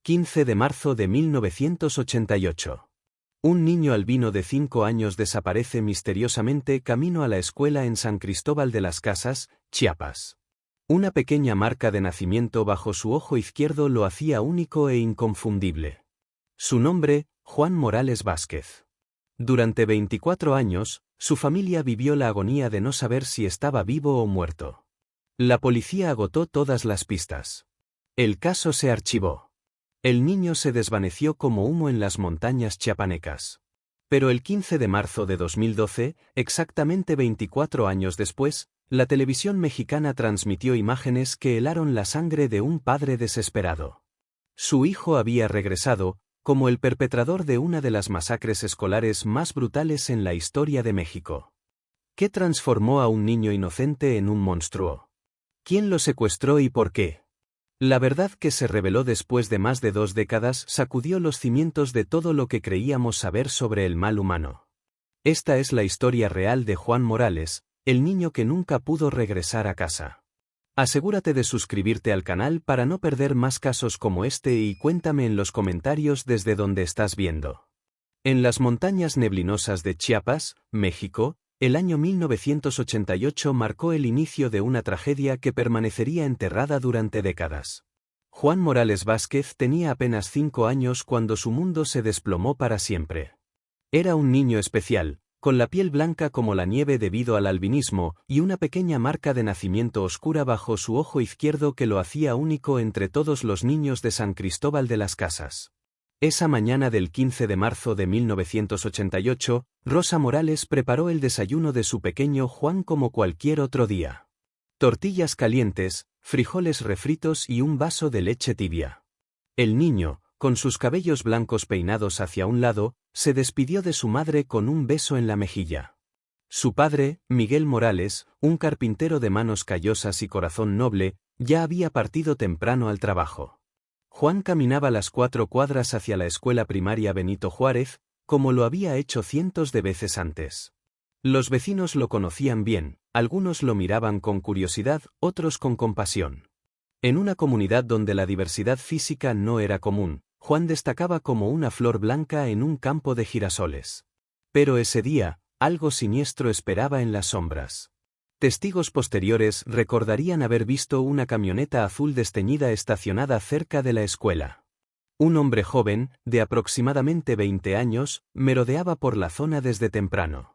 15 de marzo de 1988. Un niño albino de 5 años desaparece misteriosamente camino a la escuela en San Cristóbal de las Casas, Chiapas. Una pequeña marca de nacimiento bajo su ojo izquierdo lo hacía único e inconfundible. Su nombre, Juan Morales Vázquez. Durante 24 años, su familia vivió la agonía de no saber si estaba vivo o muerto. La policía agotó todas las pistas. El caso se archivó. El niño se desvaneció como humo en las montañas chiapanecas. Pero el 15 de marzo de 2012, exactamente 24 años después, la televisión mexicana transmitió imágenes que helaron la sangre de un padre desesperado. Su hijo había regresado, como el perpetrador de una de las masacres escolares más brutales en la historia de México. ¿Qué transformó a un niño inocente en un monstruo? ¿Quién lo secuestró y por qué? La verdad que se reveló después de más de 2 décadas sacudió los cimientos de todo lo que creíamos saber sobre el mal humano. Esta es la historia real de Juan Morales, el niño que nunca pudo regresar a casa. Asegúrate de suscribirte al canal para no perder más casos como este y cuéntame en los comentarios desde donde estás viendo. En las montañas neblinosas de Chiapas, México, el año 1988 marcó el inicio de una tragedia que permanecería enterrada durante décadas. Juan Morales Vázquez tenía apenas 5 años cuando su mundo se desplomó para siempre. Era un niño especial, con la piel blanca como la nieve debido al albinismo y una pequeña marca de nacimiento oscura bajo su ojo izquierdo que lo hacía único entre todos los niños de San Cristóbal de las Casas. Esa mañana del 15 de marzo de 1988, Rosa Morales preparó el desayuno de su pequeño Juan como cualquier otro día. Tortillas calientes, frijoles refritos y un vaso de leche tibia. El niño, con sus cabellos blancos peinados hacia un lado, se despidió de su madre con un beso en la mejilla. Su padre, Miguel Morales, un carpintero de manos callosas y corazón noble, ya había partido temprano al trabajo. Juan caminaba las 4 cuadras hacia la escuela primaria Benito Juárez, como lo había hecho cientos de veces antes. Los vecinos lo conocían bien, algunos lo miraban con curiosidad, otros con compasión. En una comunidad donde la diversidad física no era común, Juan destacaba como una flor blanca en un campo de girasoles. Pero ese día, algo siniestro esperaba en las sombras. Testigos posteriores recordarían haber visto una camioneta azul desteñida estacionada cerca de la escuela. Un hombre joven, de aproximadamente 20 años, merodeaba por la zona desde temprano.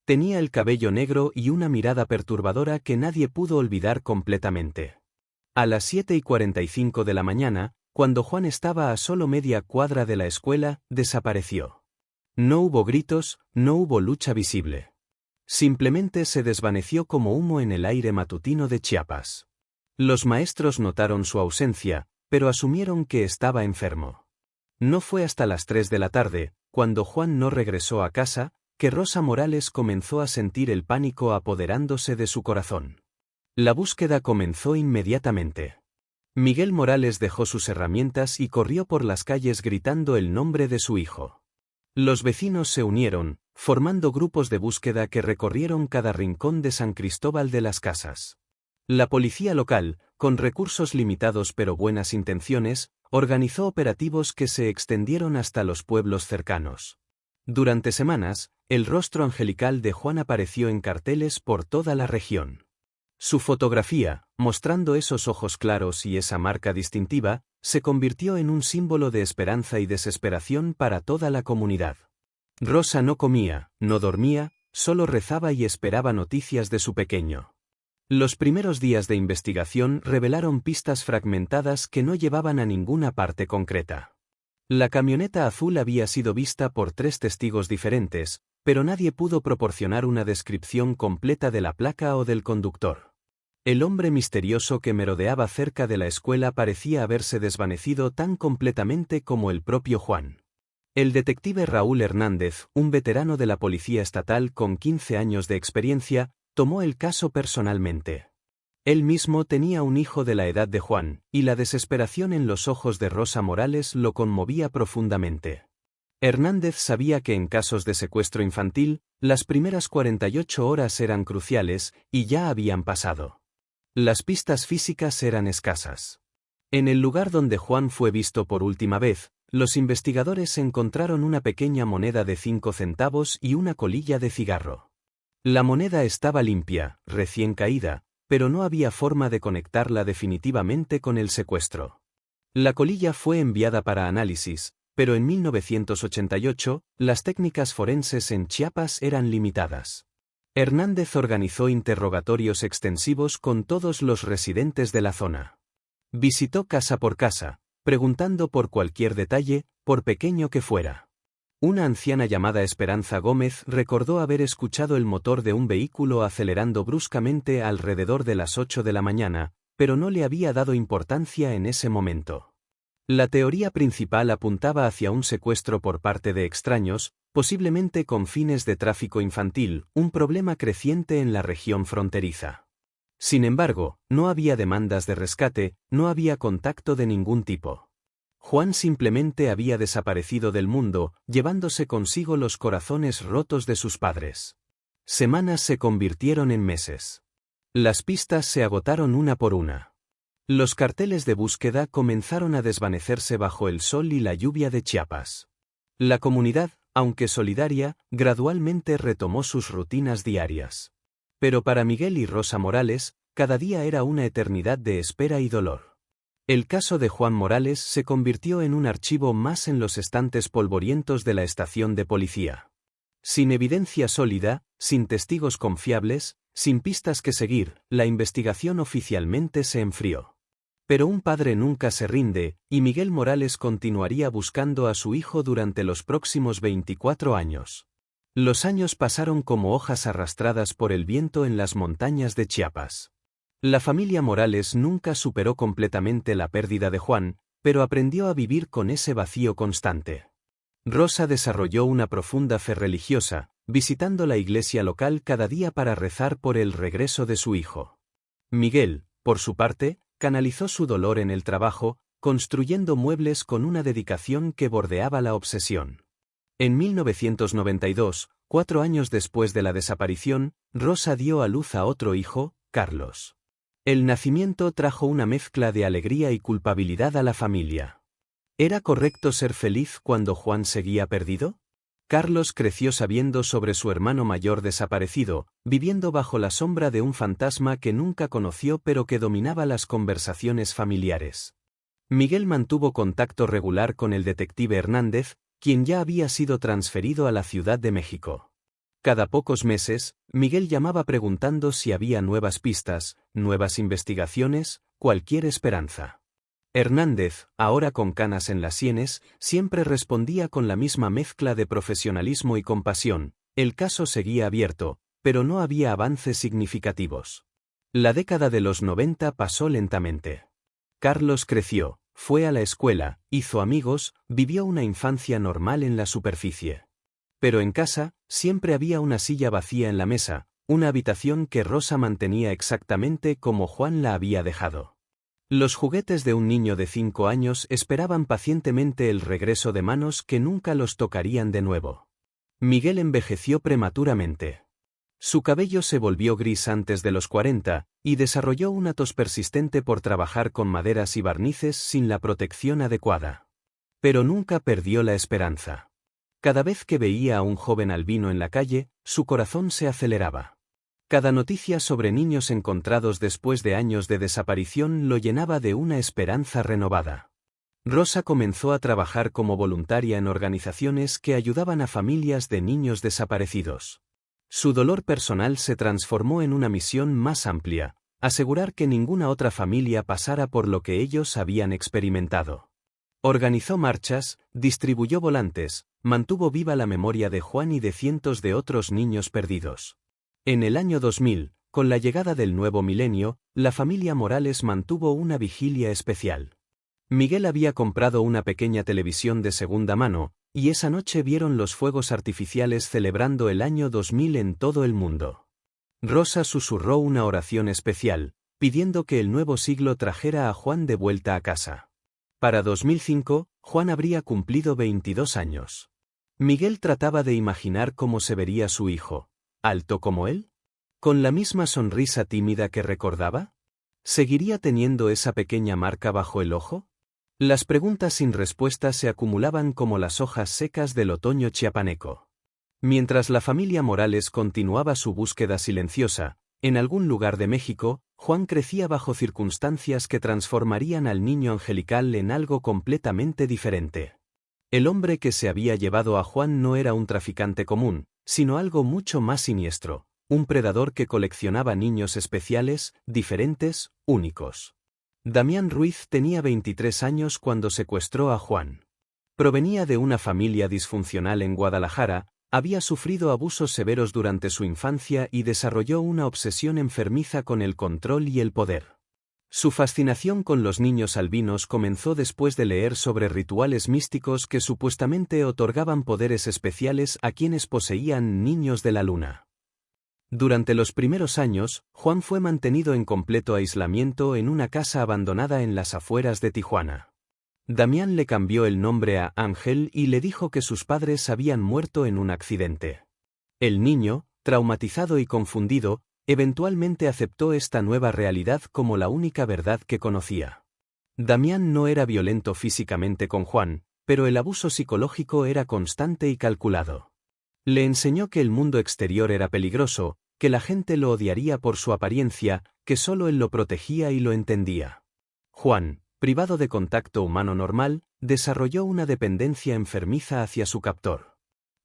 Tenía el cabello negro y una mirada perturbadora que nadie pudo olvidar completamente. A las 7:45 de la mañana, cuando Juan estaba a solo media cuadra de la escuela, desapareció. No hubo gritos, no hubo lucha visible. Simplemente se desvaneció como humo en el aire matutino de Chiapas. Los maestros notaron su ausencia, pero asumieron que estaba enfermo. No fue hasta las 3 de la tarde, cuando Juan no regresó a casa, que Rosa Morales comenzó a sentir el pánico apoderándose de su corazón. La búsqueda comenzó inmediatamente. Miguel Morales dejó sus herramientas y corrió por las calles gritando el nombre de su hijo. Los vecinos se unieron, formando grupos de búsqueda que recorrieron cada rincón de San Cristóbal de las Casas. La policía local, con recursos limitados pero buenas intenciones, organizó operativos que se extendieron hasta los pueblos cercanos. Durante semanas, el rostro angelical de Juan apareció en carteles por toda la región. Su fotografía, mostrando esos ojos claros y esa marca distintiva, se convirtió en un símbolo de esperanza y desesperación para toda la comunidad. Rosa no comía, no dormía, solo rezaba y esperaba noticias de su pequeño. Los primeros días de investigación revelaron pistas fragmentadas que no llevaban a ninguna parte concreta. La camioneta azul había sido vista por 3 testigos diferentes, pero nadie pudo proporcionar una descripción completa de la placa o del conductor. El hombre misterioso que merodeaba cerca de la escuela parecía haberse desvanecido tan completamente como el propio Juan. El detective Raúl Hernández, un veterano de la policía estatal con 15 años de experiencia, tomó el caso personalmente. Él mismo tenía un hijo de la edad de Juan, y la desesperación en los ojos de Rosa Morales lo conmovía profundamente. Hernández sabía que en casos de secuestro infantil, las primeras 48 horas eran cruciales, y ya habían pasado. Las pistas físicas eran escasas. En el lugar donde Juan fue visto por última vez, los investigadores encontraron una pequeña moneda de 5 centavos y una colilla de cigarro. La moneda estaba limpia, recién caída, pero no había forma de conectarla definitivamente con el secuestro. La colilla fue enviada para análisis, pero en 1988, las técnicas forenses en Chiapas eran limitadas. Hernández organizó interrogatorios extensivos con todos los residentes de la zona. Visitó casa por casa, preguntando por cualquier detalle, por pequeño que fuera. Una anciana llamada Esperanza Gómez recordó haber escuchado el motor de un vehículo acelerando bruscamente alrededor de las 8 de la mañana, pero no le había dado importancia en ese momento. La teoría principal apuntaba hacia un secuestro por parte de extraños, posiblemente con fines de tráfico infantil, un problema creciente en la región fronteriza. Sin embargo, no había demandas de rescate, no había contacto de ningún tipo. Juan simplemente había desaparecido del mundo, llevándose consigo los corazones rotos de sus padres. Semanas se convirtieron en meses. Las pistas se agotaron una por una. Los carteles de búsqueda comenzaron a desvanecerse bajo el sol y la lluvia de Chiapas. La comunidad, aunque solidaria, gradualmente retomó sus rutinas diarias. Pero para Miguel y Rosa Morales, cada día era una eternidad de espera y dolor. El caso de Juan Morales se convirtió en un archivo más en los estantes polvorientos de la estación de policía. Sin evidencia sólida, sin testigos confiables, sin pistas que seguir, la investigación oficialmente se enfrió. Pero un padre nunca se rinde, y Miguel Morales continuaría buscando a su hijo durante los próximos 24 años. Los años pasaron como hojas arrastradas por el viento en las montañas de Chiapas. La familia Morales nunca superó completamente la pérdida de Juan, pero aprendió a vivir con ese vacío constante. Rosa desarrolló una profunda fe religiosa, visitando la iglesia local cada día para rezar por el regreso de su hijo. Miguel, por su parte, canalizó su dolor en el trabajo, construyendo muebles con una dedicación que bordeaba la obsesión. En 1992, 4 años después de la desaparición, Rosa dio a luz a otro hijo, Carlos. El nacimiento trajo una mezcla de alegría y culpabilidad a la familia. ¿Era correcto ser feliz cuando Juan seguía perdido? Carlos creció sabiendo sobre su hermano mayor desaparecido, viviendo bajo la sombra de un fantasma que nunca conoció pero que dominaba las conversaciones familiares. Miguel mantuvo contacto regular con el detective Hernández, quien ya había sido transferido a la Ciudad de México. Cada pocos meses, Miguel llamaba preguntando si había nuevas pistas, nuevas investigaciones, cualquier esperanza. Hernández, ahora con canas en las sienes, siempre respondía con la misma mezcla de profesionalismo y compasión: el caso seguía abierto, pero no había avances significativos. La década de los 90 pasó lentamente. Carlos creció, fue a la escuela, hizo amigos, vivió una infancia normal en la superficie. Pero en casa, siempre había una silla vacía en la mesa, una habitación que Rosa mantenía exactamente como Juan la había dejado. Los juguetes de un niño de 5 años esperaban pacientemente el regreso de manos que nunca los tocarían de nuevo. Miguel envejeció prematuramente. Su cabello se volvió gris antes de los 40, y desarrolló una tos persistente por trabajar con maderas y barnices sin la protección adecuada. Pero nunca perdió la esperanza. Cada vez que veía a un joven albino en la calle, su corazón se aceleraba. Cada noticia sobre niños encontrados después de años de desaparición lo llenaba de una esperanza renovada. Rosa comenzó a trabajar como voluntaria en organizaciones que ayudaban a familias de niños desaparecidos. Su dolor personal se transformó en una misión más amplia: asegurar que ninguna otra familia pasara por lo que ellos habían experimentado. Organizó marchas, distribuyó volantes, mantuvo viva la memoria de Juan y de cientos de otros niños perdidos. En el año 2000, con la llegada del nuevo milenio, la familia Morales mantuvo una vigilia especial. Miguel había comprado una pequeña televisión de segunda mano, y esa noche vieron los fuegos artificiales celebrando el año 2000 en todo el mundo. Rosa susurró una oración especial, pidiendo que el nuevo siglo trajera a Juan de vuelta a casa. Para 2005, Juan habría cumplido 22 años. Miguel trataba de imaginar cómo se vería su hijo. ¿Alto como él? ¿Con la misma sonrisa tímida que recordaba? ¿Seguiría teniendo esa pequeña marca bajo el ojo? Las preguntas sin respuesta se acumulaban como las hojas secas del otoño chiapaneco. Mientras la familia Morales continuaba su búsqueda silenciosa, en algún lugar de México, Juan crecía bajo circunstancias que transformarían al niño angelical en algo completamente diferente. El hombre que se había llevado a Juan no era un traficante común, sino algo mucho más siniestro, un predador que coleccionaba niños especiales, diferentes, únicos. Damián Ruiz tenía 23 años cuando secuestró a Juan. Provenía de una familia disfuncional en Guadalajara, había sufrido abusos severos durante su infancia y desarrolló una obsesión enfermiza con el control y el poder. Su fascinación con los niños albinos comenzó después de leer sobre rituales místicos que supuestamente otorgaban poderes especiales a quienes poseían niños de la luna. Durante los primeros años, Juan fue mantenido en completo aislamiento en una casa abandonada en las afueras de Tijuana. Damián le cambió el nombre a Ángel y le dijo que sus padres habían muerto en un accidente. El niño, traumatizado y confundido, eventualmente aceptó esta nueva realidad como la única verdad que conocía. Damián no era violento físicamente con Juan, pero el abuso psicológico era constante y calculado. Le enseñó que el mundo exterior era peligroso, que la gente lo odiaría por su apariencia, que solo él lo protegía y lo entendía. Juan, privado de contacto humano normal, desarrolló una dependencia enfermiza hacia su captor.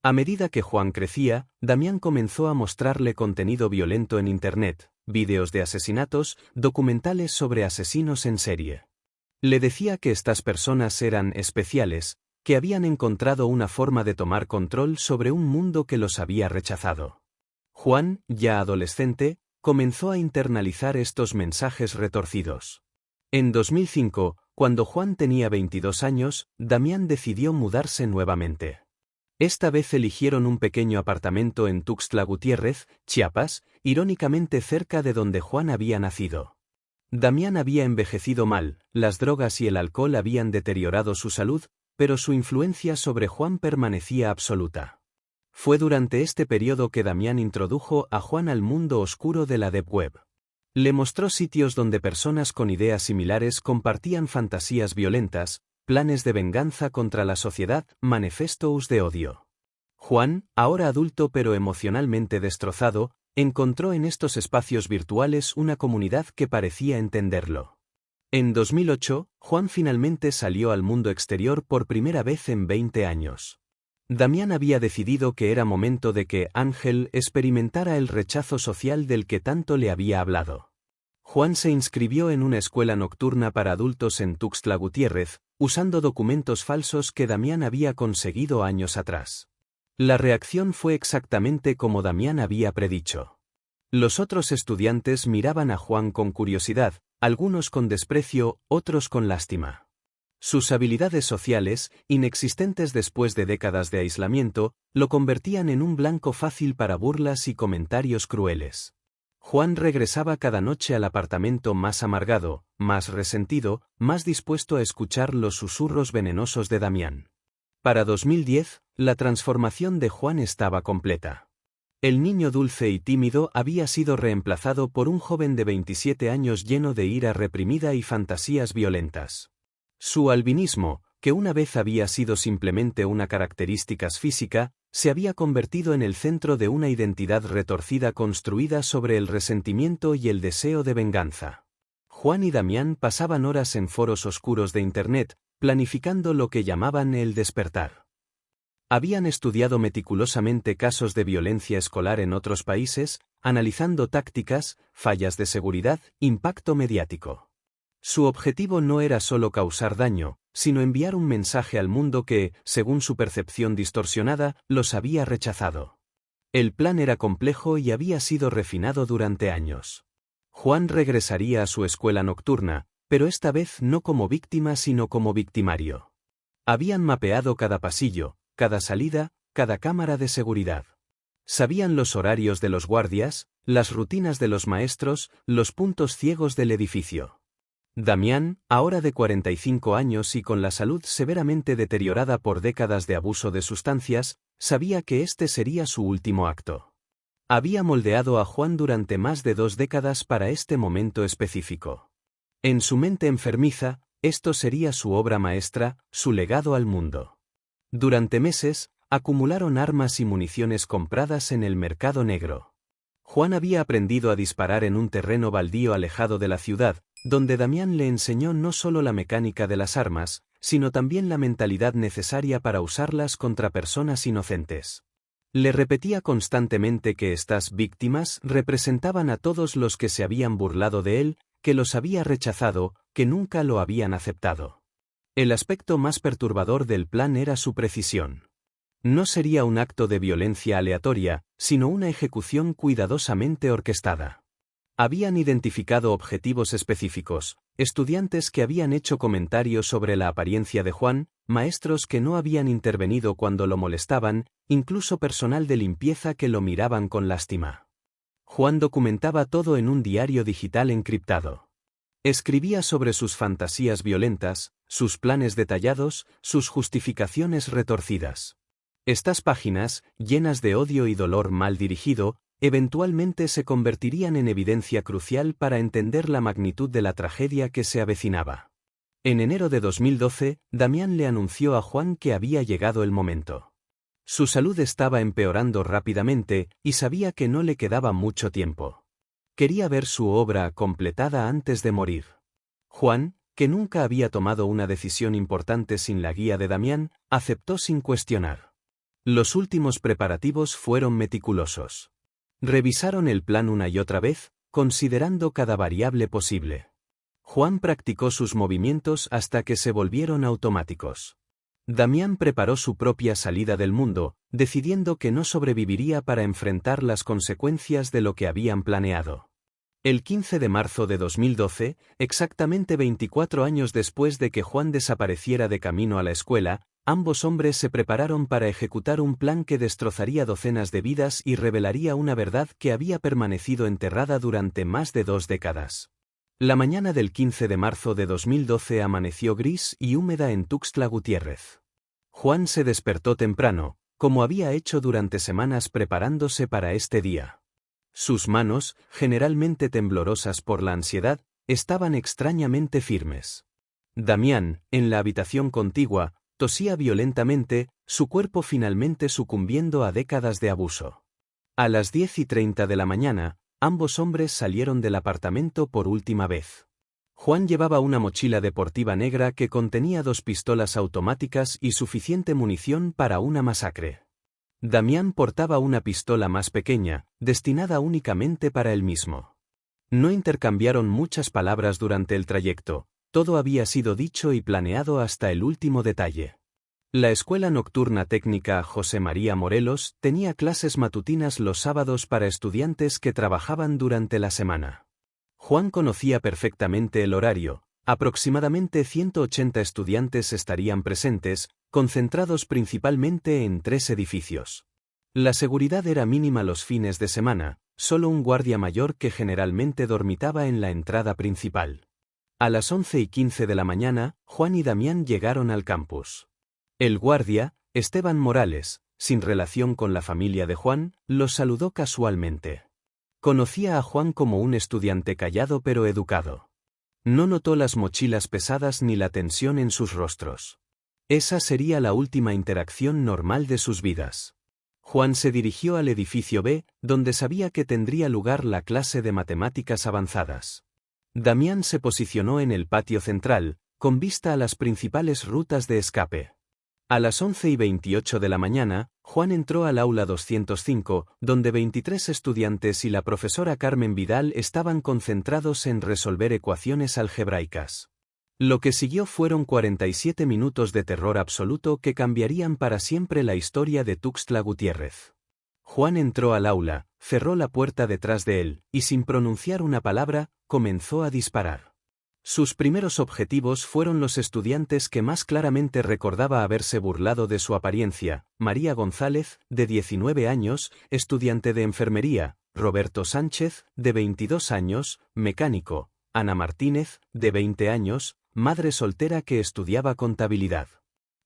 A medida que Juan crecía, Damián comenzó a mostrarle contenido violento en Internet, vídeos de asesinatos, documentales sobre asesinos en serie. Le decía que estas personas eran especiales, que habían encontrado una forma de tomar control sobre un mundo que los había rechazado. Juan, ya adolescente, comenzó a internalizar estos mensajes retorcidos. En 2005, cuando Juan tenía 22 años, Damián decidió mudarse nuevamente. Esta vez eligieron un pequeño apartamento en Tuxtla Gutiérrez, Chiapas, irónicamente cerca de donde Juan había nacido. Damián había envejecido mal, las drogas y el alcohol habían deteriorado su salud, pero su influencia sobre Juan permanecía absoluta. Fue durante este periodo que Damián introdujo a Juan al mundo oscuro de la Deep Web. Le mostró sitios donde personas con ideas similares compartían fantasías violentas, planes de venganza contra la sociedad, manifestos de odio. Juan, ahora adulto pero emocionalmente destrozado, encontró en estos espacios virtuales una comunidad que parecía entenderlo. En 2008, Juan finalmente salió al mundo exterior por primera vez en 20 años. Damián había decidido que era momento de que Ángel experimentara el rechazo social del que tanto le había hablado. Juan se inscribió en una escuela nocturna para adultos en Tuxtla Gutiérrez, usando documentos falsos que Damián había conseguido años atrás. La reacción fue exactamente como Damián había predicho. Los otros estudiantes miraban a Juan con curiosidad, algunos con desprecio, otros con lástima. Sus habilidades sociales, inexistentes después de décadas de aislamiento, lo convertían en un blanco fácil para burlas y comentarios crueles. Juan regresaba cada noche al apartamento más amargado, más resentido, más dispuesto a escuchar los susurros venenosos de Damián. Para 2010, la transformación de Juan estaba completa. El niño dulce y tímido había sido reemplazado por un joven de 27 años lleno de ira reprimida y fantasías violentas. Su albinismo, que una vez había sido simplemente una característica física, se había convertido en el centro de una identidad retorcida construida sobre el resentimiento y el deseo de venganza. Juan y Damián pasaban horas en foros oscuros de Internet, planificando lo que llamaban el despertar. Habían estudiado meticulosamente casos de violencia escolar en otros países, analizando tácticas, fallas de seguridad, impacto mediático. Su objetivo no era solo causar daño, sino enviar un mensaje al mundo que, según su percepción distorsionada, los había rechazado. El plan era complejo y había sido refinado durante años. Juan regresaría a su escuela nocturna, pero esta vez no como víctima sino como victimario. Habían mapeado cada pasillo, cada salida, cada cámara de seguridad. Sabían los horarios de los guardias, las rutinas de los maestros, los puntos ciegos del edificio. Damián, ahora de 45 años y con la salud severamente deteriorada por décadas de abuso de sustancias, sabía que este sería su último acto. Había moldeado a Juan durante más de 2 décadas para este momento específico. En su mente enfermiza, esto sería su obra maestra, su legado al mundo. Durante meses, acumularon armas y municiones compradas en el mercado negro. Juan había aprendido a disparar en un terreno baldío alejado de la ciudad, donde Damián le enseñó no solo la mecánica de las armas, sino también la mentalidad necesaria para usarlas contra personas inocentes. Le repetía constantemente que estas víctimas representaban a todos los que se habían burlado de él, que los había rechazado, que nunca lo habían aceptado. El aspecto más perturbador del plan era su precisión. No sería un acto de violencia aleatoria, sino una ejecución cuidadosamente orquestada. Habían identificado objetivos específicos, estudiantes que habían hecho comentarios sobre la apariencia de Juan, maestros que no habían intervenido cuando lo molestaban, incluso personal de limpieza que lo miraban con lástima. Juan documentaba todo en un diario digital encriptado. Escribía sobre sus fantasías violentas, sus planes detallados, sus justificaciones retorcidas. Estas páginas, llenas de odio y dolor mal dirigido, eventualmente se convertirían en evidencia crucial para entender la magnitud de la tragedia que se avecinaba. En enero de 2012, Damián le anunció a Juan que había llegado el momento. Su salud estaba empeorando rápidamente, y sabía que no le quedaba mucho tiempo. Quería ver su obra completada antes de morir. Juan, que nunca había tomado una decisión importante sin la guía de Damián, aceptó sin cuestionar. Los últimos preparativos fueron meticulosos. Revisaron el plan una y otra vez, considerando cada variable posible. Juan practicó sus movimientos hasta que se volvieron automáticos. Damián preparó su propia salida del mundo, decidiendo que no sobreviviría para enfrentar las consecuencias de lo que habían planeado. El 15 de marzo de 2012, exactamente 24 años después de que Juan desapareciera de camino a la escuela, ambos hombres se prepararon para ejecutar un plan que destrozaría docenas de vidas y revelaría una verdad que había permanecido enterrada durante más de 2 décadas. La mañana del 15 de marzo de 2012 amaneció gris y húmeda en Tuxtla Gutiérrez. Juan se despertó temprano, como había hecho durante semanas preparándose para este día. Sus manos, generalmente temblorosas por la ansiedad, estaban extrañamente firmes. Damián, en la habitación contigua, tosía violentamente, su cuerpo finalmente sucumbiendo a décadas de abuso. A las 10:30 de la mañana, ambos hombres salieron del apartamento por última vez. Juan llevaba una mochila deportiva negra que contenía 2 pistolas automáticas y suficiente munición para una masacre. Damián portaba una pistola más pequeña, destinada únicamente para él mismo. No intercambiaron muchas palabras durante el trayecto, todo había sido dicho y planeado hasta el último detalle. La Escuela Nocturna Técnica José María Morelos tenía clases matutinas los sábados para estudiantes que trabajaban durante la semana. Juan conocía perfectamente el horario, aproximadamente 180 estudiantes estarían presentes, concentrados principalmente en 3 edificios. La seguridad era mínima los fines de semana, solo un guardia mayor que generalmente dormitaba en la entrada principal. A las 11:15 de la mañana, Juan y Damián llegaron al campus. El guardia, Esteban Morales, sin relación con la familia de Juan, los saludó casualmente. Conocía a Juan como un estudiante callado pero educado. No notó las mochilas pesadas ni la tensión en sus rostros. Esa sería la última interacción normal de sus vidas. Juan se dirigió al edificio B, donde sabía que tendría lugar la clase de matemáticas avanzadas. Damián se posicionó en el patio central, con vista a las principales rutas de escape. A las 11:28 de la mañana, Juan entró al aula 205, donde 23 estudiantes y la profesora Carmen Vidal estaban concentrados en resolver ecuaciones algebraicas. Lo que siguió fueron 47 minutos de terror absoluto que cambiarían para siempre la historia de Tuxtla Gutiérrez. Juan entró al aula, cerró la puerta detrás de él, y sin pronunciar una palabra, comenzó a disparar. Sus primeros objetivos fueron los estudiantes que más claramente recordaba haberse burlado de su apariencia: María González, de 19 años, estudiante de enfermería; Roberto Sánchez, de 22 años, mecánico; Ana Martínez, de 20 años, madre soltera que estudiaba contabilidad.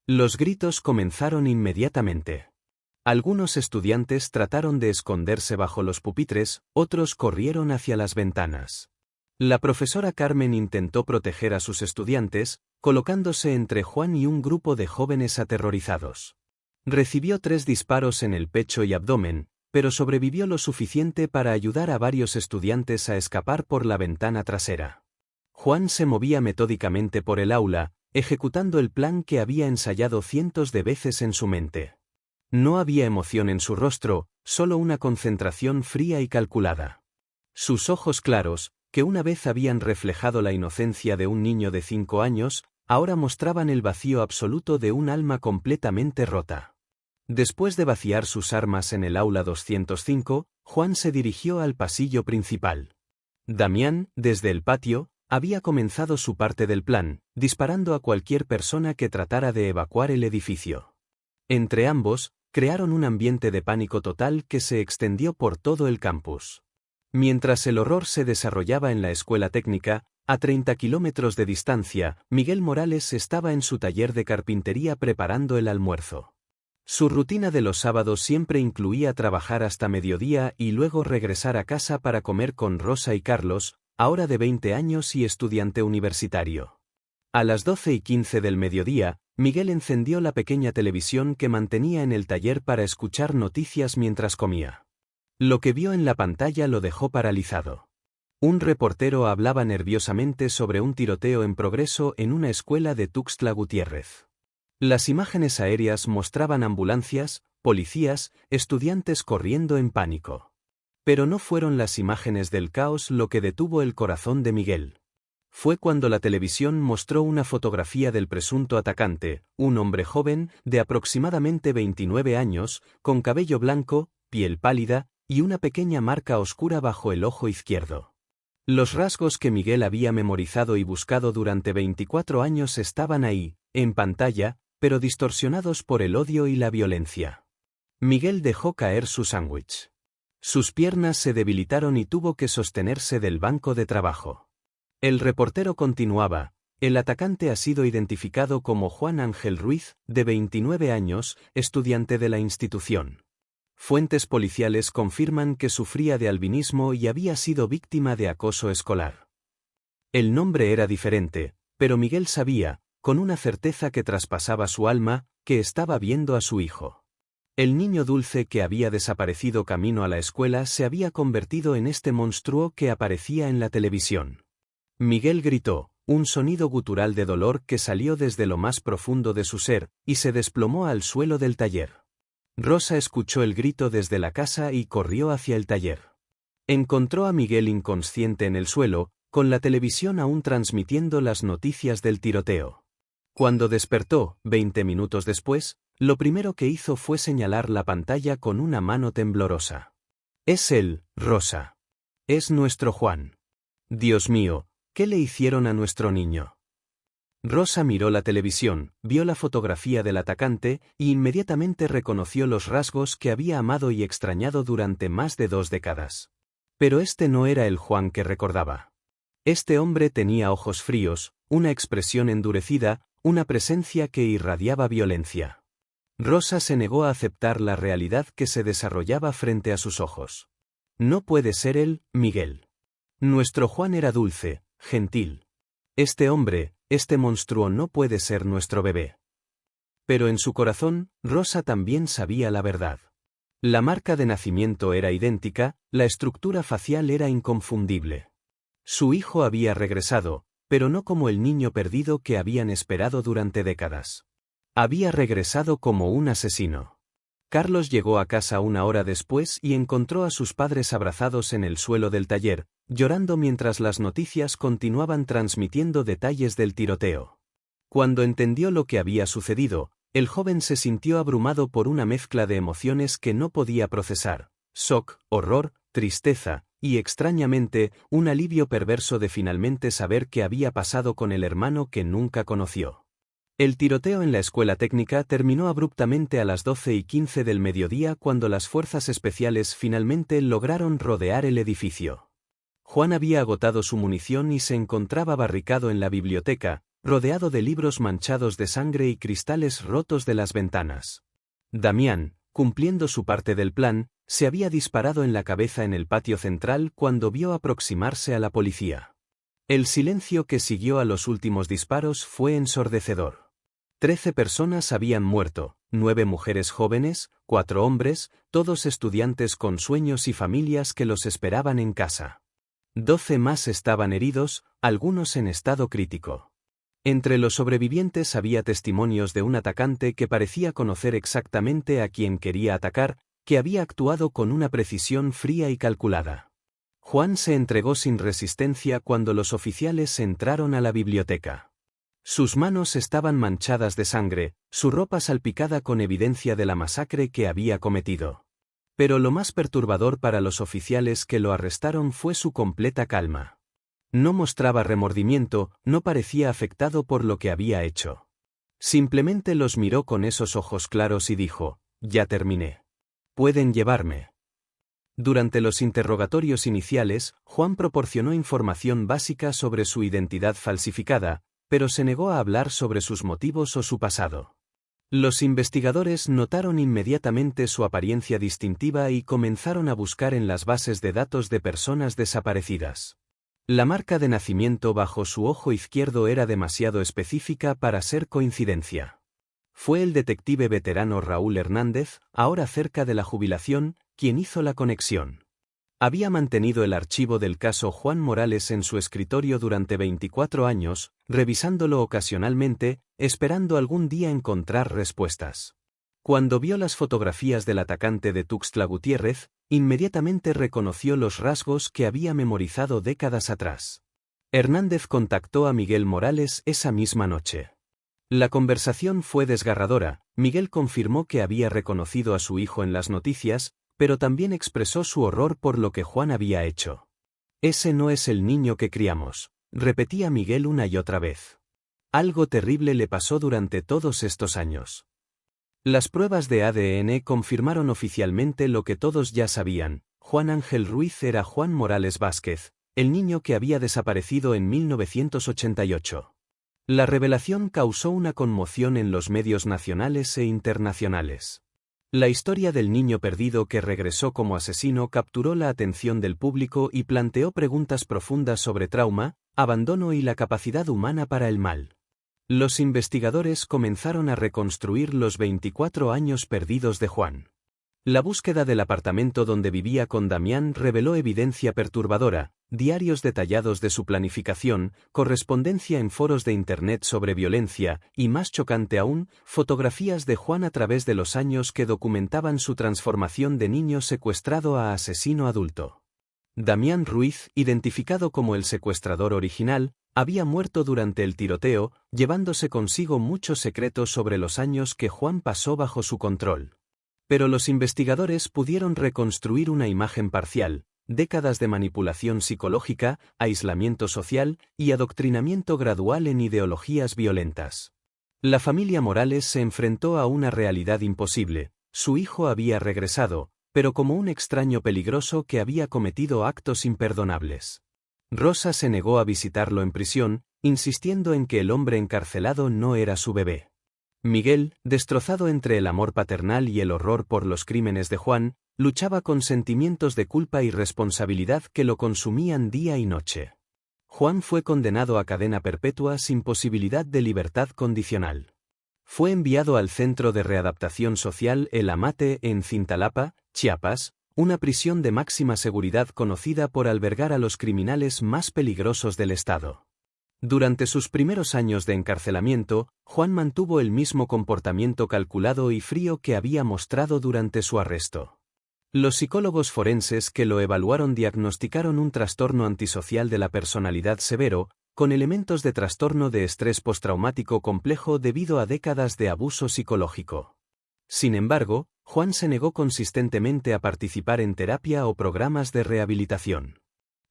Los gritos comenzaron inmediatamente. Algunos estudiantes trataron de esconderse bajo los pupitres, otros corrieron hacia las ventanas. La profesora Carmen intentó proteger a sus estudiantes, colocándose entre Juan y un grupo de jóvenes aterrorizados. Recibió 3 disparos en el pecho y abdomen, pero sobrevivió lo suficiente para ayudar a varios estudiantes a escapar por la ventana trasera. Juan se movía metódicamente por el aula, ejecutando el plan que había ensayado cientos de veces en su mente. No había emoción en su rostro, solo una concentración fría y calculada. Sus ojos claros, que una vez habían reflejado la inocencia de un niño de 5 años, ahora mostraban el vacío absoluto de un alma completamente rota. Después de vaciar sus armas en el aula 205, Juan se dirigió al pasillo principal. Damián, desde el patio, había comenzado su parte del plan, disparando a cualquier persona que tratara de evacuar el edificio. Entre ambos, crearon un ambiente de pánico total que se extendió por todo el campus. Mientras el horror se desarrollaba en la escuela técnica, a 30 kilómetros de distancia, Miguel Morales estaba en su taller de carpintería preparando el almuerzo. Su rutina de los sábados siempre incluía trabajar hasta mediodía y luego regresar a casa para comer con Rosa y Carlos, ahora de 20 años y estudiante universitario. A las 12:15 del mediodía, Miguel encendió la pequeña televisión que mantenía en el taller para escuchar noticias mientras comía. Lo que vio en la pantalla lo dejó paralizado. Un reportero hablaba nerviosamente sobre un tiroteo en progreso en una escuela de Tuxtla Gutiérrez. Las imágenes aéreas mostraban ambulancias, policías, estudiantes corriendo en pánico. Pero no fueron las imágenes del caos lo que detuvo el corazón de Miguel. Fue cuando la televisión mostró una fotografía del presunto atacante, un hombre joven, de aproximadamente 29 años, con cabello blanco, piel pálida, y una pequeña marca oscura bajo el ojo izquierdo. Los rasgos que Miguel había memorizado y buscado durante 24 años estaban ahí, en pantalla, pero distorsionados por el odio y la violencia. Miguel dejó caer su sándwich. Sus piernas se debilitaron y tuvo que sostenerse del banco de trabajo. El reportero continuaba: el atacante ha sido identificado como Juan Ángel Ruiz, de 29 años, estudiante de la institución. Fuentes policiales confirman que sufría de albinismo y había sido víctima de acoso escolar. El nombre era diferente, pero Miguel sabía, con una certeza que traspasaba su alma, que estaba viendo a su hijo. El niño dulce que había desaparecido camino a la escuela se había convertido en este monstruo que aparecía en la televisión. Miguel gritó, un sonido gutural de dolor que salió desde lo más profundo de su ser, y se desplomó al suelo del taller. Rosa escuchó el grito desde la casa y corrió hacia el taller. Encontró a Miguel inconsciente en el suelo, con la televisión aún transmitiendo las noticias del tiroteo. Cuando despertó, 20 minutos después, lo primero que hizo fue señalar la pantalla con una mano temblorosa. Es él, Rosa. Es nuestro Juan. Dios mío, ¿qué le hicieron a nuestro niño? Rosa miró la televisión, vio la fotografía del atacante y inmediatamente reconoció los rasgos que había amado y extrañado durante más de 2 décadas. Pero este no era el Juan que recordaba. Este hombre tenía ojos fríos, una expresión endurecida, una presencia que irradiaba violencia. Rosa se negó a aceptar la realidad que se desarrollaba frente a sus ojos. No puede ser él, Miguel. Nuestro Juan era dulce, gentil. Este hombre, este monstruo no puede ser nuestro bebé. Pero en su corazón, Rosa también sabía la verdad. La marca de nacimiento era idéntica, la estructura facial era inconfundible. Su hijo había regresado, pero no como el niño perdido que habían esperado durante décadas. Había regresado como un asesino. Carlos llegó a casa 1 hora después y encontró a sus padres abrazados en el suelo del taller, llorando mientras las noticias continuaban transmitiendo detalles del tiroteo. Cuando entendió lo que había sucedido, el joven se sintió abrumado por una mezcla de emociones que no podía procesar: shock, horror, tristeza, y extrañamente, un alivio perverso de finalmente saber qué había pasado con el hermano que nunca conoció. El tiroteo en la escuela técnica terminó abruptamente a las 12:15 del mediodía cuando las fuerzas especiales finalmente lograron rodear el edificio. Juan había agotado su munición y se encontraba barricado en la biblioteca, rodeado de libros manchados de sangre y cristales rotos de las ventanas. Damián, cumpliendo su parte del plan, se había disparado en la cabeza en el patio central cuando vio aproximarse a la policía. El silencio que siguió a los últimos disparos fue ensordecedor. 13 personas habían muerto, 9 mujeres jóvenes, 4 hombres, todos estudiantes con sueños y familias que los esperaban en casa. 12 más estaban heridos, algunos en estado crítico. Entre los sobrevivientes había testimonios de un atacante que parecía conocer exactamente a quien quería atacar, que había actuado con una precisión fría y calculada. Juan se entregó sin resistencia cuando los oficiales entraron a la biblioteca. Sus manos estaban manchadas de sangre, su ropa salpicada con evidencia de la masacre que había cometido. Pero lo más perturbador para los oficiales que lo arrestaron fue su completa calma. No mostraba remordimiento, no parecía afectado por lo que había hecho. Simplemente los miró con esos ojos claros y dijo: «Ya terminé. Pueden llevarme». Durante los interrogatorios iniciales, Juan proporcionó información básica sobre su identidad falsificada, pero se negó a hablar sobre sus motivos o su pasado. Los investigadores notaron inmediatamente su apariencia distintiva y comenzaron a buscar en las bases de datos de personas desaparecidas. La marca de nacimiento bajo su ojo izquierdo era demasiado específica para ser coincidencia. Fue el detective veterano Raúl Hernández, ahora cerca de la jubilación, quien hizo la conexión. Había mantenido el archivo del caso Juan Morales en su escritorio durante 24 años, revisándolo ocasionalmente, esperando algún día encontrar respuestas. Cuando vio las fotografías del atacante de Tuxtla Gutiérrez, inmediatamente reconoció los rasgos que había memorizado décadas atrás. Hernández contactó a Miguel Morales esa misma noche. La conversación fue desgarradora. Miguel confirmó que había reconocido a su hijo en las noticias, pero también expresó su horror por lo que Juan había hecho. «Ese no es el niño que criamos», repetía Miguel una y otra vez. Algo terrible le pasó durante todos estos años. Las pruebas de ADN confirmaron oficialmente lo que todos ya sabían: Juan Ángel Ruiz era Juan Morales Vázquez, el niño que había desaparecido en 1988. La revelación causó una conmoción en los medios nacionales e internacionales. La historia del niño perdido que regresó como asesino capturó la atención del público y planteó preguntas profundas sobre trauma, abandono y la capacidad humana para el mal. Los investigadores comenzaron a reconstruir los 24 años perdidos de Juan. La búsqueda del apartamento donde vivía con Damián reveló evidencia perturbadora: diarios detallados de su planificación, correspondencia en foros de Internet sobre violencia, y más chocante aún, fotografías de Juan a través de los años que documentaban su transformación de niño secuestrado a asesino adulto. Damián Ruiz, identificado como el secuestrador original, había muerto durante el tiroteo, llevándose consigo muchos secretos sobre los años que Juan pasó bajo su control. Pero los investigadores pudieron reconstruir una imagen parcial: décadas de manipulación psicológica, aislamiento social y adoctrinamiento gradual en ideologías violentas. La familia Morales se enfrentó a una realidad imposible: su hijo había regresado, pero como un extraño peligroso que había cometido actos imperdonables. Rosa se negó a visitarlo en prisión, insistiendo en que el hombre encarcelado no era su bebé. Miguel, destrozado entre el amor paternal y el horror por los crímenes de Juan, luchaba con sentimientos de culpa y responsabilidad que lo consumían día y noche. Juan fue condenado a cadena perpetua sin posibilidad de libertad condicional. Fue enviado al Centro de Readaptación Social El Amate en Cintalapa, Chiapas, una prisión de máxima seguridad conocida por albergar a los criminales más peligrosos del estado. Durante sus primeros años de encarcelamiento, Juan mantuvo el mismo comportamiento calculado y frío que había mostrado durante su arresto. Los psicólogos forenses que lo evaluaron diagnosticaron un trastorno antisocial de la personalidad severo, con elementos de trastorno de estrés postraumático complejo debido a décadas de abuso psicológico. Sin embargo, Juan se negó consistentemente a participar en terapia o programas de rehabilitación.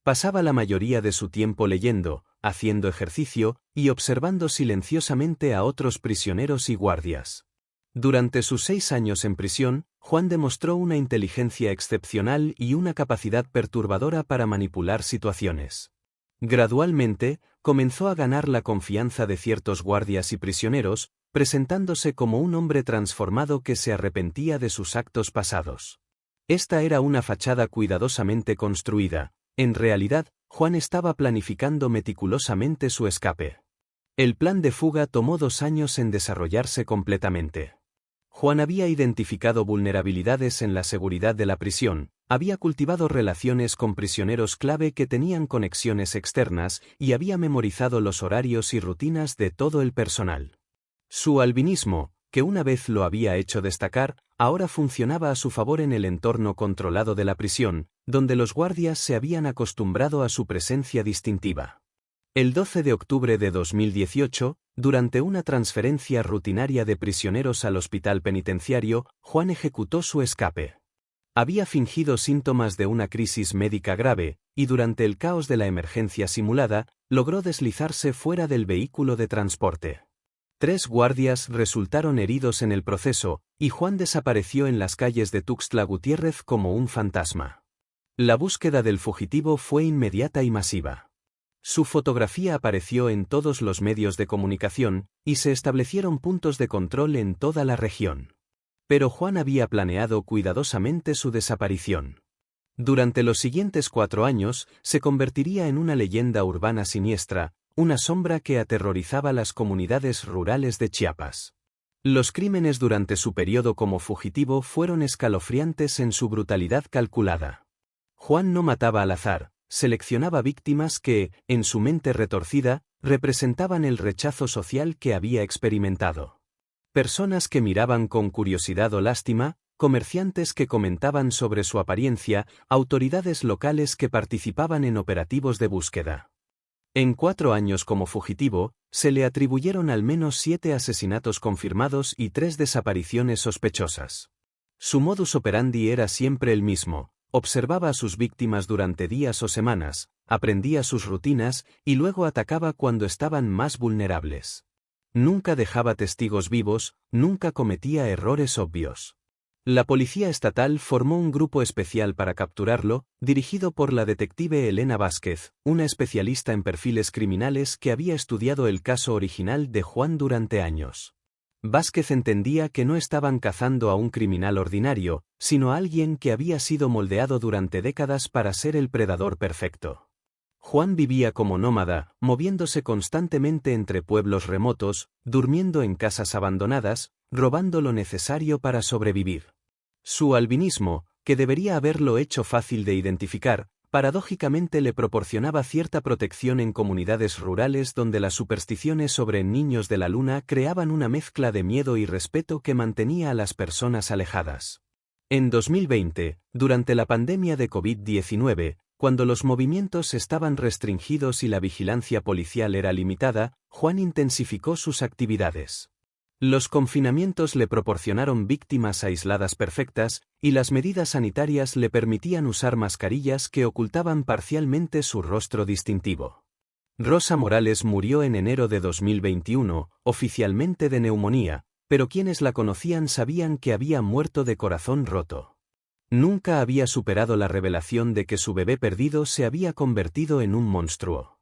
Pasaba la mayoría de su tiempo leyendo, haciendo ejercicio y observando silenciosamente a otros prisioneros y guardias. Durante sus 6 años en prisión, Juan demostró una inteligencia excepcional y una capacidad perturbadora para manipular situaciones. Gradualmente, comenzó a ganar la confianza de ciertos guardias y prisioneros, presentándose como un hombre transformado que se arrepentía de sus actos pasados. Esta era una fachada cuidadosamente construida. En realidad, Juan estaba planificando meticulosamente su escape. El plan de fuga tomó 2 años en desarrollarse completamente. Juan había identificado vulnerabilidades en la seguridad de la prisión, había cultivado relaciones con prisioneros clave que tenían conexiones externas y había memorizado los horarios y rutinas de todo el personal. Su albinismo, que una vez lo había hecho destacar, ahora funcionaba a su favor en el entorno controlado de la prisión, donde los guardias se habían acostumbrado a su presencia distintiva. El 12 de octubre de 2018, durante una transferencia rutinaria de prisioneros al hospital penitenciario, Juan ejecutó su escape. Había fingido síntomas de una crisis médica grave, y durante el caos de la emergencia simulada, logró deslizarse fuera del vehículo de transporte. 3 guardias resultaron heridos en el proceso, y Juan desapareció en las calles de Tuxtla Gutiérrez como un fantasma. La búsqueda del fugitivo fue inmediata y masiva. Su fotografía apareció en todos los medios de comunicación, y se establecieron puntos de control en toda la región. Pero Juan había planeado cuidadosamente su desaparición. Durante los siguientes 4 años, se convertiría en una leyenda urbana siniestra, una sombra que aterrorizaba las comunidades rurales de Chiapas. Los crímenes durante su periodo como fugitivo fueron escalofriantes en su brutalidad calculada. Juan no mataba al azar. Seleccionaba víctimas que, en su mente retorcida, representaban el rechazo social que había experimentado. Personas que miraban con curiosidad o lástima, comerciantes que comentaban sobre su apariencia, autoridades locales que participaban en operativos de búsqueda. En 4 años como fugitivo, se le atribuyeron al menos 7 asesinatos confirmados y 3 desapariciones sospechosas. Su modus operandi era siempre el mismo. Observaba a sus víctimas durante días o semanas, aprendía sus rutinas y luego atacaba cuando estaban más vulnerables. Nunca dejaba testigos vivos, nunca cometía errores obvios. La policía estatal formó un grupo especial para capturarlo, dirigido por la detective Elena Vázquez, una especialista en perfiles criminales que había estudiado el caso original de Juan durante años. Vázquez entendía que no estaban cazando a un criminal ordinario, sino a alguien que había sido moldeado durante décadas para ser el predador perfecto. Juan vivía como nómada, moviéndose constantemente entre pueblos remotos, durmiendo en casas abandonadas, robando lo necesario para sobrevivir. Su albinismo, que debería haberlo hecho fácil de identificar, paradójicamente le proporcionaba cierta protección en comunidades rurales donde las supersticiones sobre niños de la luna creaban una mezcla de miedo y respeto que mantenía a las personas alejadas. En 2020, durante la pandemia de COVID-19, cuando los movimientos estaban restringidos y la vigilancia policial era limitada, Juan intensificó sus actividades. Los confinamientos le proporcionaron víctimas aisladas perfectas, y las medidas sanitarias le permitían usar mascarillas que ocultaban parcialmente su rostro distintivo. Rosa Morales murió en enero de 2021, oficialmente de neumonía, pero quienes la conocían sabían que había muerto de corazón roto. Nunca había superado la revelación de que su bebé perdido se había convertido en un monstruo.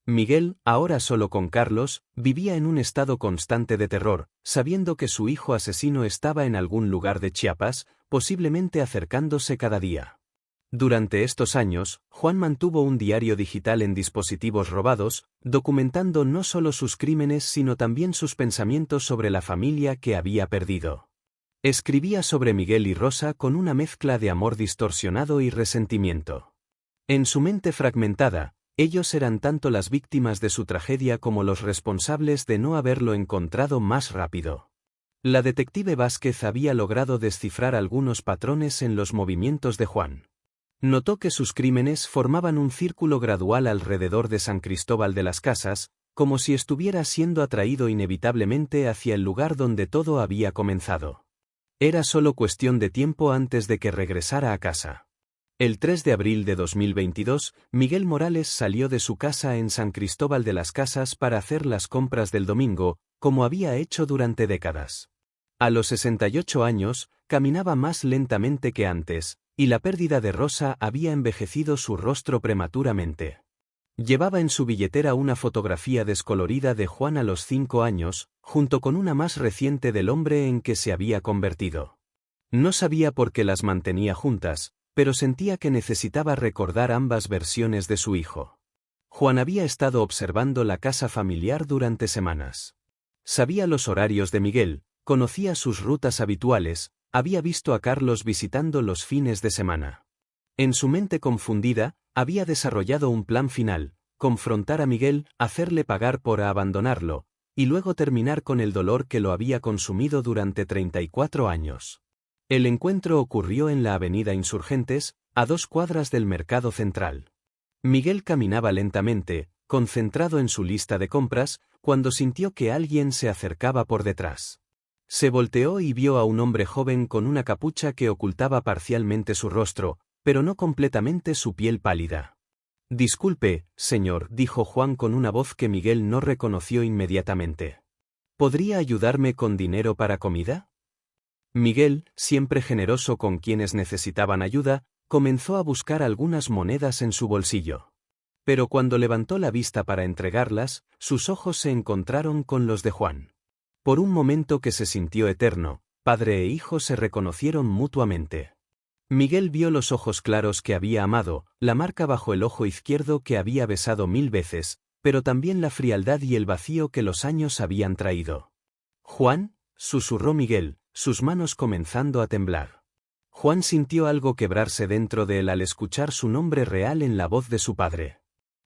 Miguel, ahora solo con Carlos, vivía en un estado constante de terror, sabiendo que su hijo asesino estaba en algún lugar de Chiapas, posiblemente acercándose cada día. Durante estos años, Juan mantuvo un diario digital en dispositivos robados, documentando no solo sus crímenes sino también sus pensamientos sobre la familia que había perdido. Escribía sobre Miguel y Rosa con una mezcla de amor distorsionado y resentimiento. En su mente fragmentada, ellos eran tanto las víctimas de su tragedia como los responsables de no haberlo encontrado más rápido. La detective Vázquez había logrado descifrar algunos patrones en los movimientos de Juan. Notó que sus crímenes formaban un círculo gradual alrededor de San Cristóbal de las Casas, como si estuviera siendo atraído inevitablemente hacia el lugar donde todo había comenzado. Era solo cuestión de tiempo antes de que regresara a casa. El 3 de abril de 2022, Miguel Morales salió de su casa en San Cristóbal de las Casas para hacer las compras del domingo, como había hecho durante décadas. A los 68 años, caminaba más lentamente que antes, y la pérdida de Rosa había envejecido su rostro prematuramente. Llevaba en su billetera una fotografía descolorida de Juan a los 5 años, junto con una más reciente del hombre en que se había convertido. No sabía por qué las mantenía juntas, pero sentía que necesitaba recordar ambas versiones de su hijo. Juan había estado observando la casa familiar durante semanas. Sabía los horarios de Miguel, conocía sus rutas habituales, había visto a Carlos visitando los fines de semana. En su mente confundida, había desarrollado un plan final: confrontar a Miguel, hacerle pagar por abandonarlo, y luego terminar con el dolor que lo había consumido durante 34 años. El encuentro ocurrió en la avenida Insurgentes, a 2 cuadras del Mercado Central. Miguel caminaba lentamente, concentrado en su lista de compras, cuando sintió que alguien se acercaba por detrás. Se volteó y vio a un hombre joven con una capucha que ocultaba parcialmente su rostro, pero no completamente su piel pálida. «Disculpe, señor», dijo Juan con una voz que Miguel no reconoció inmediatamente. «¿Podría ayudarme con dinero para comida?». Miguel, siempre generoso con quienes necesitaban ayuda, comenzó a buscar algunas monedas en su bolsillo. Pero cuando levantó la vista para entregarlas, sus ojos se encontraron con los de Juan. Por un momento que se sintió eterno, padre e hijo se reconocieron mutuamente. Miguel vio los ojos claros que había amado, la marca bajo el ojo izquierdo que había besado 1000 veces, pero también la frialdad y el vacío que los años habían traído. «Juan», susurró Miguel, sus manos comenzando a temblar. Juan sintió algo quebrarse dentro de él al escuchar su nombre real en la voz de su padre.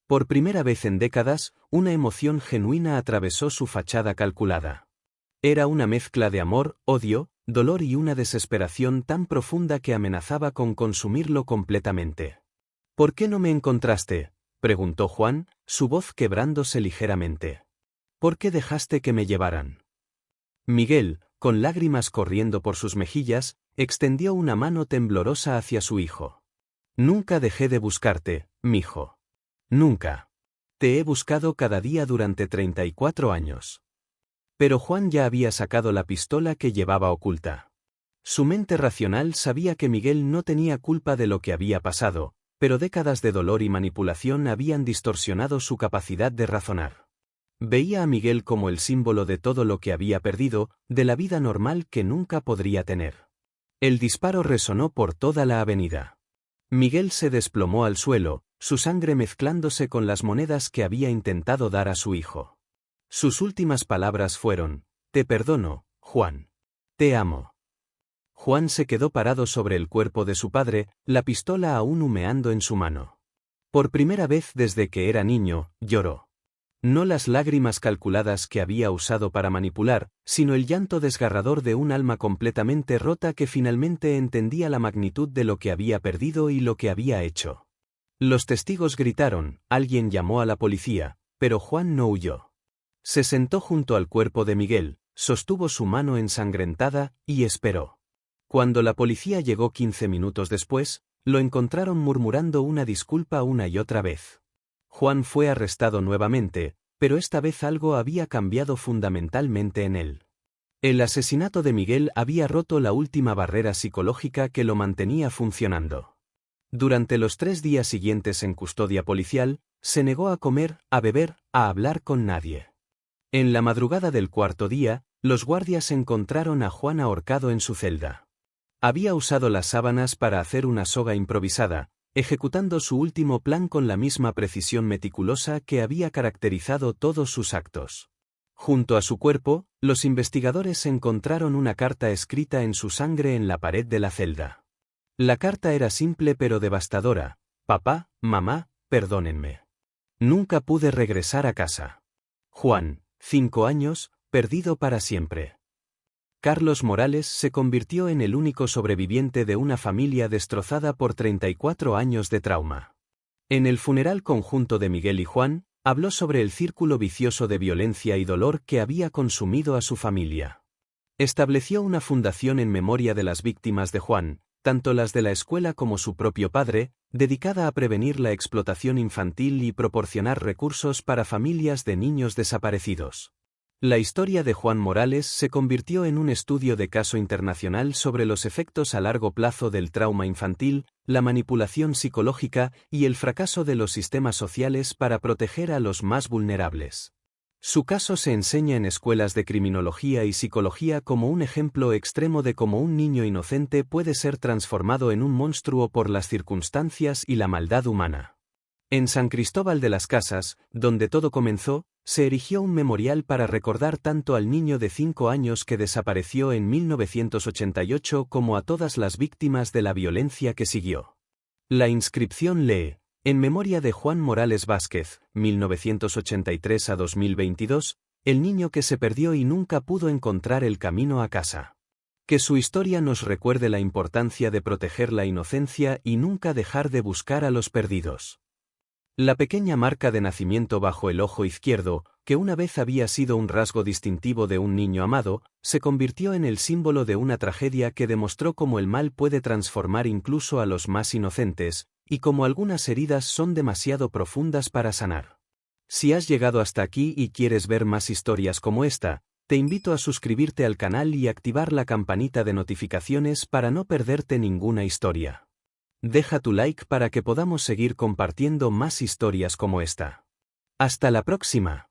Por primera vez en décadas, una emoción genuina atravesó su fachada calculada. Era una mezcla de amor, odio, dolor y una desesperación tan profunda que amenazaba con consumirlo completamente. «¿Por qué no me encontraste?», preguntó Juan, su voz quebrándose ligeramente. «¿Por qué dejaste que me llevaran?». Miguel, con lágrimas corriendo por sus mejillas, extendió una mano temblorosa hacia su hijo. «Nunca dejé de buscarte, mijo. Nunca. Te he buscado cada día durante 34 años». Pero Juan ya había sacado la pistola que llevaba oculta. Su mente racional sabía que Miguel no tenía culpa de lo que había pasado, pero décadas de dolor y manipulación habían distorsionado su capacidad de razonar. Veía a Miguel como el símbolo de todo lo que había perdido, de la vida normal que nunca podría tener. El disparo resonó por toda la avenida. Miguel se desplomó al suelo, su sangre mezclándose con las monedas que había intentado dar a su hijo. Sus últimas palabras fueron: «Te perdono, Juan. Te amo». Juan se quedó parado sobre el cuerpo de su padre, la pistola aún humeando en su mano. Por primera vez desde que era niño, lloró. No las lágrimas calculadas que había usado para manipular, sino el llanto desgarrador de un alma completamente rota que finalmente entendía la magnitud de lo que había perdido y lo que había hecho. Los testigos gritaron, alguien llamó a la policía, pero Juan no huyó. Se sentó junto al cuerpo de Miguel, sostuvo su mano ensangrentada, y esperó. Cuando la policía llegó 15 minutos después, lo encontraron murmurando una disculpa una y otra vez. Juan fue arrestado nuevamente, pero esta vez algo había cambiado fundamentalmente en él. El asesinato de Miguel había roto la última barrera psicológica que lo mantenía funcionando. Durante los 3 días siguientes en custodia policial, se negó a comer, a beber, a hablar con nadie. En la madrugada del 4.º día, los guardias encontraron a Juan ahorcado en su celda. Había usado las sábanas para hacer una soga improvisada, ejecutando su último plan con la misma precisión meticulosa que había caracterizado todos sus actos. Junto a su cuerpo, los investigadores encontraron una carta escrita en su sangre en la pared de la celda. La carta era simple pero devastadora: «Papá, mamá, perdónenme. Nunca pude regresar a casa. Juan, 5 años, perdido para siempre». Carlos Morales se convirtió en el único sobreviviente de una familia destrozada por 34 años de trauma. En el funeral conjunto de Miguel y Juan, habló sobre el círculo vicioso de violencia y dolor que había consumido a su familia. Estableció una fundación en memoria de las víctimas de Juan, tanto las de la escuela como su propio padre, dedicada a prevenir la explotación infantil y proporcionar recursos para familias de niños desaparecidos. La historia de Juan Morales se convirtió en un estudio de caso internacional sobre los efectos a largo plazo del trauma infantil, la manipulación psicológica y el fracaso de los sistemas sociales para proteger a los más vulnerables. Su caso se enseña en escuelas de criminología y psicología como un ejemplo extremo de cómo un niño inocente puede ser transformado en un monstruo por las circunstancias y la maldad humana. En San Cristóbal de las Casas, donde todo comenzó, se erigió un memorial para recordar tanto al niño de 5 años que desapareció en 1988 como a todas las víctimas de la violencia que siguió. La inscripción lee: en memoria de Juan Morales Vázquez, 1983 a 2022, el niño que se perdió y nunca pudo encontrar el camino a casa. Que su historia nos recuerde la importancia de proteger la inocencia y nunca dejar de buscar a los perdidos. La pequeña marca de nacimiento bajo el ojo izquierdo, que una vez había sido un rasgo distintivo de un niño amado, se convirtió en el símbolo de una tragedia que demostró cómo el mal puede transformar incluso a los más inocentes, y cómo algunas heridas son demasiado profundas para sanar. Si has llegado hasta aquí y quieres ver más historias como esta, te invito a suscribirte al canal y activar la campanita de notificaciones para no perderte ninguna historia. Deja tu like para que podamos seguir compartiendo más historias como esta. ¡Hasta la próxima!